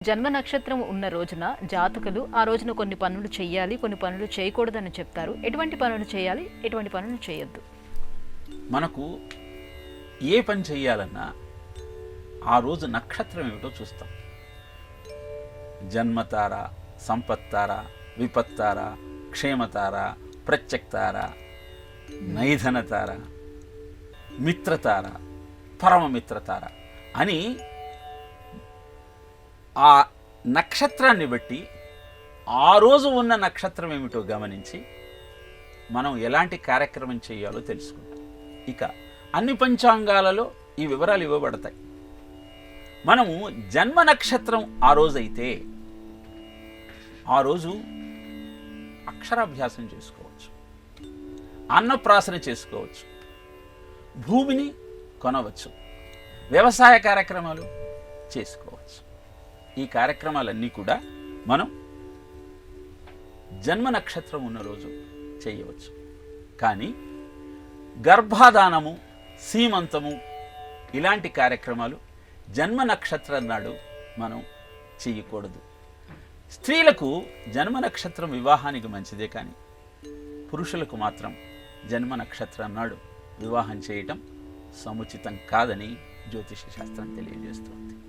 జన్మ నక్షత్రం ఉన్న రోజున జాతకులు ఆ రోజున కొన్ని పనులు చేయాలి, కొన్ని పనులు చేయకూడదని చెప్తారు. ఎటువంటి పనులు చేయాలి, ఎటువంటి పనులు చేయొద్దు? మనకు ఏ పని చేయాలన్నా ఆ రోజు నక్షత్రం ఏమిటో చూస్తాం. జన్మతార, సంపత్తార, విపత్తార, క్షేమతార, ప్రత్యక్తార, నైధనతార, మిత్రతార, పరమమిత్రతార అని ఆ నక్షత్రాన్ని బట్టి ఆ రోజు ఉన్న నక్షత్రం ఏమిటో గమనించి మనం ఎలాంటి కార్యక్రమం చేయాలో తెలుసుకుంటాం. ఇక అన్ని పంచాంగాలలో ఈ వివరాలు ఇవ్వబడతాయి. మనము జన్మ నక్షత్రం ఆ రోజైతే ఆ రోజు అక్షరాభ్యాసం చేసుకోవచ్చు, అన్నప్రాసన చేసుకోవచ్చు, భూమిని కొనవచ్చు, వ్యవసాయ కార్యక్రమాలు చేసుకోవచ్చు. ఈ కార్యక్రమాలన్నీ కూడా మనం జన్మ నక్షత్రం ఉన్న రోజు చేయవచ్చు. కానీ గర్భాధానము, సీమంతము ఇలాంటి కార్యక్రమాలు జన్మ నక్షత్రం నాడు మనం చేయకూడదు. స్త్రీలకు జన్మ నక్షత్రం వివాహానికి మంచిదే, కానీ పురుషులకు మాత్రం జన్మ నక్షత్రం నాడు వివాహం చేయటం సముచితం కాదని జ్యోతిష శాస్త్రం తెలియజేస్తుంది.